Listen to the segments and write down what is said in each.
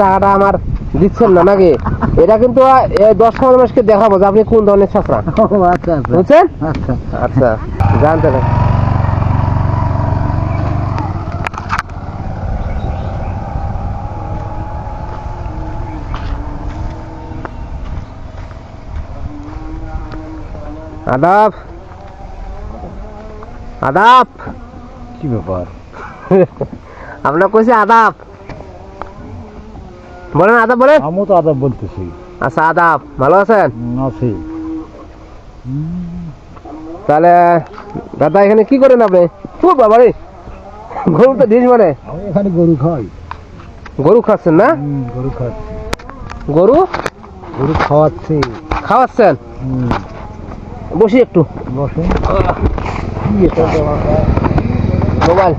টাকাটা আমার দিচ্ছেন না নাকি? এটা কিন্তু 10-15 মাসকে দেখাবো যে আপনি কোন ধরনের ছাত্রা। আচ্ছা বুঝছেন? আচ্ছা আচ্ছা জানতে না। আদাব আদাব। কি ব্যাপার? আপনার কইছে আদাব, বলেন আদাব বলেন। আমি তো আদাব বলতেছি। আচ্ছা আদাব, ভালো আছেন? আছি। তাহলে দাদা এখানে কি করেন আপনি? ও বাবা রে, গরু তো ডিশ মানে। আমি এখানে গরু খাই। গরু খাচ্ছেন না? গরু খাচ্ছি। গরু গরু খাওয়াচ্ছি। খাওয়াচ্ছেন? বসি একটু। বসুন। কি এটা মোবাইল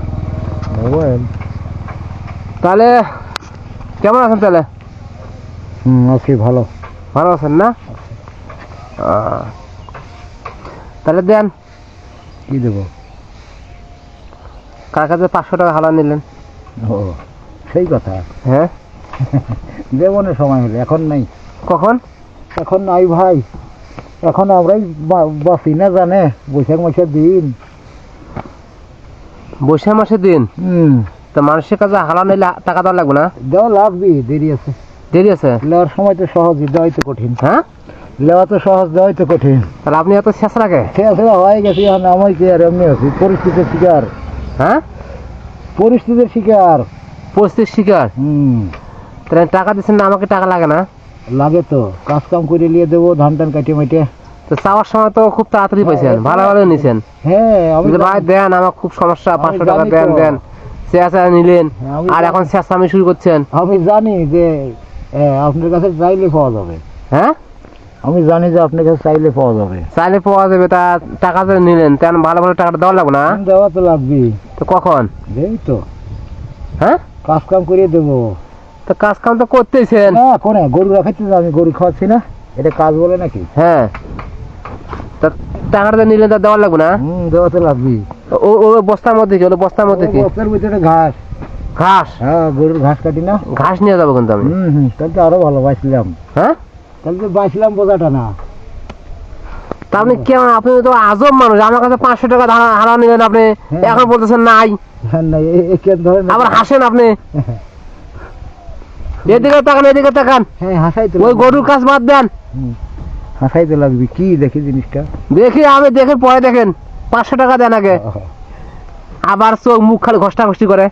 মোবাইল? তাহলে কেমন আছেন তাহলে? আছি ভালো। ভালো আছেন না? তাহলে দেন। কি দেবো? কার কাছে 500 টাকা হালা নিলেন? ও সেই কথা। হ্যাঁ দেবো না সময় হলে, এখন নাই। কখন? এখন নাই ভাই, এখন আমরাই বাঁচি না জানে। বৈশাখ মাসের দিন। বৈশাখ মাসের দিন? তো মানুষের কাছে হালা নিলে টাকা দেওয়া লাগবে না? দেওয়া লাগবে, দেরি আছে। দেরি আছে? নেওয়ার সময় তো সহজই, দেওয়াই তো কঠিন। হ্যাঁ নেওয়া তো সহজ, দেওয়াই তো কঠিন। তাহলে আপনি এত শেষ রাখে? সে আসলে হয়ে গেছি, এখন আমার কি আর এমনি আছি, পরিস্থিতির শিকার। হ্যাঁ পরিস্থিতির শিকার। পরিস্থিতির শিকার? তাহলে টাকা দিচ্ছেন না, আমাকে টাকা লাগে না? লাগে তো, কাজ কাম করে নিয়ে দেবো, ধান টান কাটিয়ে মাইটে। তো চাওয়ার সময় তো খুব তাড়াতাড়ি পাইছেন, ভালো ভালো নিছেন। হ্যাঁ আমি ভাই দেন, আমার খুব সমস্যা, 500 টাকা জানি দেন তো। দেন। চেঁচা নিলেন আমি আর জানি। এখন চেঁচামি শুরু করছেন। আমি জানি যে আপনার কাছে চাইলে পাওয়া যাবে। হ্যাঁ আমি জানি যে আপনার কাছে চাইলে পাওয়া যাবে। চাইলে পাওয়া যাবে, তা টাকা যে নিলেন তেন ভালো ভালো টাকাটা দেওয়া লাগবে না? দেওয়া তো লাগবে। তো কখন? এই তো হ্যাঁ কাজ কাম করে দেবো। তো কাজ কাম তো করতেছেন। না কোনে গরু রাখাইতে, আমি গরু খাওয়াচ্ছি না, এটা কাজ বলে নাকি? হ্যাঁ তা টাকাটা যে নিলেন তা দেওয়া লাগবে না? দেওয়া তো লাগবে। ও ও বস্তার মধ্যে কি? বস্তার মধ্যে কি? বস্তার ভিতরে ঘাস। ঘাস? হ্যাঁ গরুর ঘাস কাটি না। ঘাস নিয়ে যাবো কিন্তু আমি। তাহলে তো আরো ভালো বাঁচলাম। হ্যাঁ তাহলে তো বাঁচলাম বোঝাটা না। তা আপনি কেমন? আপনি তো আজব মানুষ, আমার কাছে 500 টাকা হারা নিলেন আপনি, এখন বলতেছেন নাই। আবার আবার হাসেন আপনি। এদিকে তাকান, এদিকে তাকান। হ্যাঁ হাসাই তো। ওই গরুর কাজ বাদ দেন। হাসাই তো লাগবে। কি দেখি জিনিসটা? দেখি আমি, দেখেন পরে দেখেন। 500 টাকা দেন আগে। আবার চোখ মুখ খালি ঘষ্টা ঘষ্টি করে।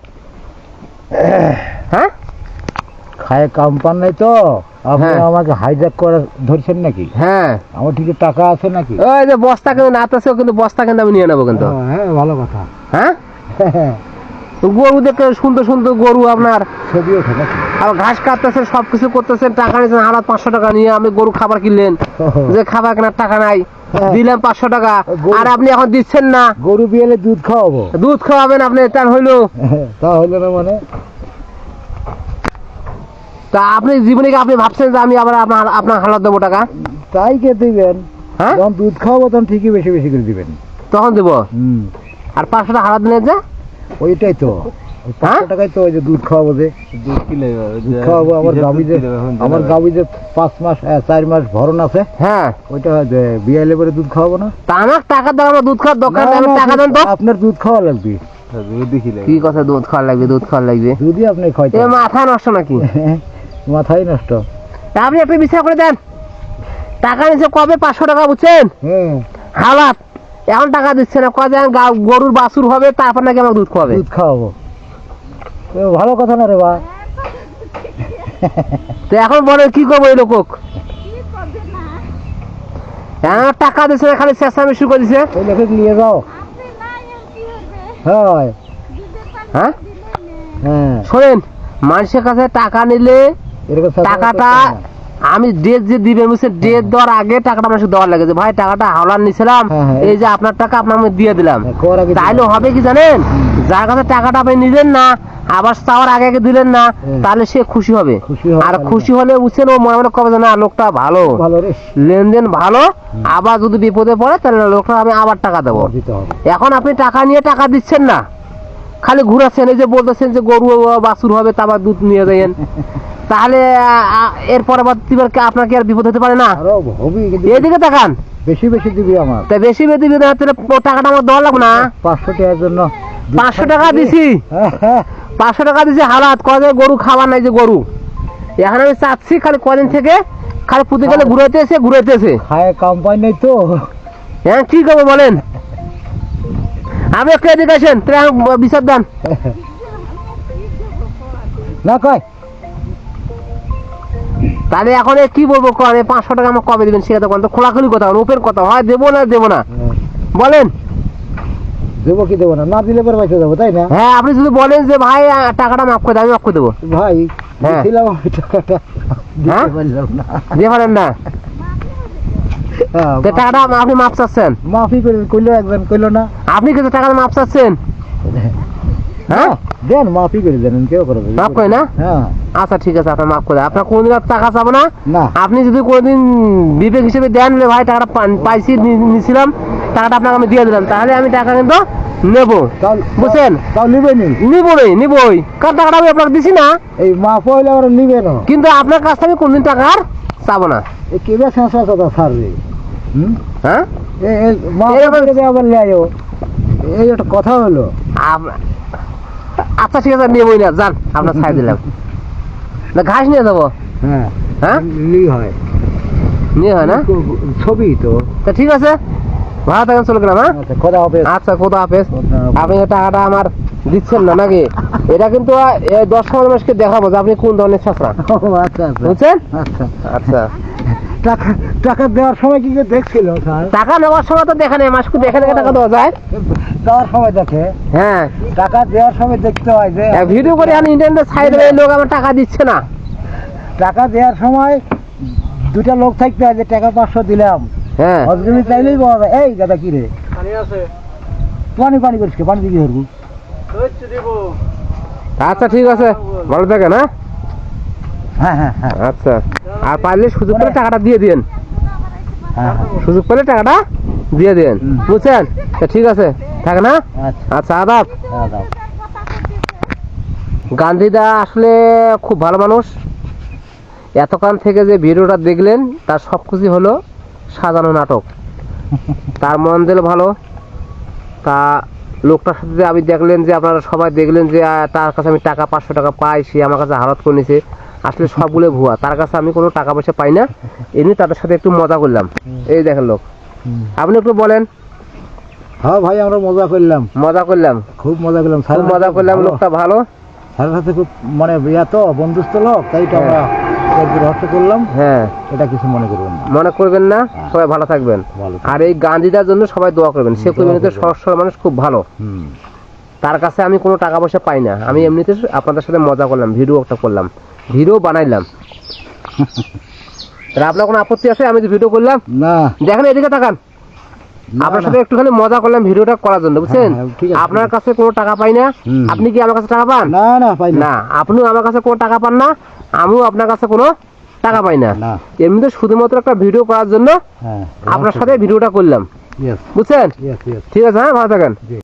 হ্যাঁ খায় কাম পান নাই তো আপনি আমাকে হাইজ্যাক করে ধরছেন নাকি? হ্যাঁ আমার ঠিক টাকা আছে নাকি? ওই যে বস্তা কিন্তু নাতেছে, কিন্তু বস্তা কিন্তু আমি নিয়ে নেবো কিন্তু। হ্যাঁ ভালো কথা। হ্যাঁ গরু দেখে সুন্দর সুন্দর গরু আপনার, ছবিও ঠিক আছে। আর ঘাস কাটতেছেন, সবকিছু করতেছেন, টাকা নিয়েছেন হারাত 500 টাকা নিয়ে। আপনি গরু খাবার কিনলেন, যে খাবার কেনার টাকা নাই, দিলাম 500 টাকা, আর আপনি এখন দিচ্ছেন না। গরু বিয়েলে দুধ খাওয়াবো। দুধ খাওয়াবেন আপনি, তার হইলো? তা হইলো না মানে? তা আপনি জীবনে কি আপনি ভাবছেন যে আমি আবার আপনার হালাত দেবো টাকা? তাই কে দিবেন? হ্যাঁ যখন দুধ খাওয়াবো তখন ঠিকই বেশি বেশি করে দিবেন। তখন দেবো। আর 500 টাকা হালাত দিলেন যে? ওইটাই তো 500 টাকায় তো ওই যে দুধ খাওয়াবো, যে দুধ কিনে খাওয়াবো। আমার গাবি যে 5 মাস 4 মাস ভরণ আছে। হ্যাঁ ওইটা বিয়াইলে পরে দুধ খাওয়াবো না? তা আমার টাকা দেওয়া, আমার দুধ খাওয়ার দরকার নেই, টাকা দেন তো। আপনার দুধ খাওয়া লাগবে। কি কথা দুধ খাওয়া লাগবে? দুধ খাওয়া লাগবে? দুধই আপনি খাইতে। এ মাথা নষ্ট নাকি? মাথাই নষ্ট। তা আপনি একটা বিচার করে দেন। টাকা নিচ্ছে কবে? 500 টাকা, বুঝছেন? হালাত এখন টাকা দিচ্ছে না, কবে গরুর বাছুর হবে তারপর নাকি আমার দুধ খাওয়াবে। দুধ খাওয়াবো ভালো কথা না রে বা। তো এখন বলেন কি করবো? এই লোক টাকা দিচ্ছে না, খালি চেষ্টা শুরু করে দিচ্ছে। ওই লোকে নিয়ে যাও। হ্যাঁ হ্যাঁ হ্যাঁ শোনেন, মানুষের কাছে টাকা নিলে টাকাটা আমি ডেট যে দিবেন, বুঝছেন, ডেট দেওয়ার আগে টাকাটা মানুষকে দেওয়ার লাগে, যে ভাই টাকাটা হাওলার নিছিলাম, এই যে আপনার টাকা আপনার আমি দিয়ে দিলাম। তাইলে হবে কি জানেন, যার কাছে টাকাটা আপনি নিলেন না, আবার চাওয়ার আগে আগে দিলেন না, তাহলে সে খুশি হবে। আর খুশি হলে বুঝছেন, ও মনে মনে কবে যে না লোকটা ভালো, লেনদেন ভালো, আবার যদি বিপদে পড়ে তাহলে লোকটা আমি আবার টাকা দেবো। এখন আপনি টাকা নিয়ে টাকা দিচ্ছেন না, খালি ঘুরাচ্ছেন, এই যে বলতেছেন যে গরু বাছুর হবে তারপর দুধ নিয়ে যাইয়েন। তাহলে এর পরবর্তীবার কি আপনার কি আর বিপদ হতে পারে না? আরো হবি কিন্তু এদিকে তাকান, বেশি বেশি দিবি আমার। তাই বেশি বেশি দিবি না, তাহলে টাকাটা আমার দেওয়া লাগবে না? 500 টাকার জন্য 500 টাকা দিছি, হ্যাঁ, হ্যাঁ। 500 টাকা দিছি হালাত কয়ে গরু খাবার নাই যে গরু। এখন আমি চাচ্ছি খালি কদিন থেকে খালি পুঁতে গেলে ঘুরাইতেছে। খায় কাম পাই নাই তো। হ্যাঁ কি করবো বলেন? আমি একটু এদিকে আসেন, বিচার দেন। না কয় তাহলে এখন এ কি বলবো, কন 500 টাকা আমার কবে দিবেন সেটা তো খোলাখুলি কথা, ওপেন কথা হয়, দেবো না দেবো না বলেন? দেবো কি দেবো না, না দিলে পরে পয়সা দেবো তাই না? হ্যাঁ আপনি যদি বলেন যে ভাই টাকাটা মাফ করে দেবো, আমি মাফ করে দেবো। ভাই হ্যাঁ। দিলাম আমি টাকাটা হ্যাঁ? দিতে পারলাম না। দিয়ে পারেন না, হ্যাঁ, তো টাকাটা আপনি মাপ চাচ্ছেন? মাফি করে কইলো একজন কইলো না। আপনি কিন্তু টাকাটা মাপ চাচ্ছেন? হ্যাঁ দেন মাফি করে দেন, কেউ করবে মাফ করে না? হ্যাঁ আচ্ছা ঠিক আছে, আপনার মাফ করে দেন। আপনার কোনদিন আর টাকা চাবো না। না আপনি যদি কোনোদিন বিবেক হিসেবে দেন যে ভাই টাকাটা পাইছি নিছিলাম, টাকাটা আপনাকে আমি দিয়ে দিলাম, তাহলে আমি টাকা কিন্তু নেবো, বুঝছেন? তাও নিবে নি, নিবই, কার টাকাটা আমি আপনাকে দিছি না, এই মাফ হইলে আবার নিবে না। কিন্তু আপনার কাছ থেকে কোনদিন টাকা আর চাবো না। এই কেবে সংসার কথা ছাড়বে? হ্যাঁ এই মাফ এরকম- করে আবার লেও, এই একটা কথা হলো। আচ্ছা ঠিক আছে, নেবই না, যান আপনার ছাই দিলাম না, ঘাস নিয়ে যাবো। হ্যাঁ হ্যাঁ লি হয় নিয়ে হয় না, ছবি তো। তা ঠিক আছে, ভালো থাকেন, চলে গেলাম। হ্যাঁ আচ্ছা খোদা হবে। আচ্ছা খোদা হাফেজ। আপনি এই টাকাটা আমার দিচ্ছেন না নাকি? এটা কিন্তু 10 মাসকে দেখাবো যে আপনি কোন ধরনের ছাত্রা, আচ্ছা আচ্ছা বুঝছেন? আচ্ছা। আচ্ছা টাকা টাকা দেওয়ার সময় কি কেউ দেখছিল স্যার? টাকা নেওয়ার সময় তো দেখে নেই, মাসকে দেখে দেখে টাকা দেওয়া যায়। দেওয়ার সময় দেখে, হ্যাঁ টাকা দেওয়ার সময় দেখতে হয় যে ভিডিও করে আমি ইন্টারনেটে ছাই দেবে, এই লোক আমার টাকা দিচ্ছে না। টাকা দেওয়ার সময় দুটা লোক থাকতে হয় যে টাকা 500 দিলাম, হ্যাঁ হজরমি চাইলেই বলা যায় এই দাদা কি রে পানি পানি করিস পানি দিবি হরবু। আচ্ছা ঠিক আছে, ভালো থাকেন। হ্যাঁ হ্যাঁ হ্যাঁ হ্যাঁ আচ্ছা, আর পারলে সুযোগ পেলে টাকাটা দিয়ে দিন, হ্যাঁ সুযোগ পেলে টাকাটা দিয়ে দিন, বুঝছেন? তা ঠিক আছে, থাকে না? আচ্ছা আচ্ছা আদাব। হ্যাঁ দাও। গান্ধীদা আসলে খুব ভালো মানুষ। এতক্ষণ থেকে যে ভিডিওটা দেখলেন তার সব কিছু হলো সাজানো নাটক। তার মন দিল ভালো, তা লোকটার সাথে যে আমি দেখলেন যে আপনারা সবাই দেখলেন যে তার কাছে আমি টাকা 500 টাকা পাই, সে আমার কাছে হারাত করে নিছে, আসলে সবগুলো ভুয়া। তার কাছে আমি কোনো টাকা পয়সা পাই না, এমনি তাদের সাথে একটু মজা করলাম। এই দেখেন লোক, আপনি একটু বলেন। হ্যাঁ ভাই আমরা মজা করলাম, মজা করলাম, খুব মজা করলাম, খুব মজা করলাম, লোকটা ভালো। স্যারের সাথে খুব মানে এত বন্ধুত্ব লোক, তাই তো আমরা একটু রহস্য করলাম। হ্যাঁ এটা কিছু মনে করবেন না, মনে করবেন না, সবাই ভালো থাকবেন। ভালো আর এই গান্ধীদার জন্য সবাই দোয়া করবেন, সে খুব এমনিতে করবেন। সহজ সরল মানুষ, খুব ভালো। হুম তার কাছে আমি কোনো টাকা পয়সা পাই না, আমি এমনিতে আপনাদের সাথে মজা করলাম, ভিডিও একটা করলাম, ভিডিও বানাইলাম। তাহলে আপনার কোনো আপত্তি আছে আমি যে ভিডিও করলাম? না দেখেন এদিকে তাকান, না, আপনার না। সাথে একটুখানি মজা করলাম ভিডিওটা করার জন্য, বুঝছেন? হ্যাঁ, ঠিক আছে। আপনার কাছে কোনো টাকা পাই না, হুম। আপনি কি আমার কাছে টাকা পান? না না পাই না, না, আপনিও আমার কাছে কোনো টাকা পান না, আমিও আপনার কাছে কোনো টাকা পাই না। না। এমনিতে শুধুমাত্র একটা ভিডিও করার জন্য হ্যাঁ আপনার সাথে ভিডিওটা করলাম, ইয়েস বুঝছেন? Yes yes. ঠিক আছে, হ্যাঁ ভালো থাকেন।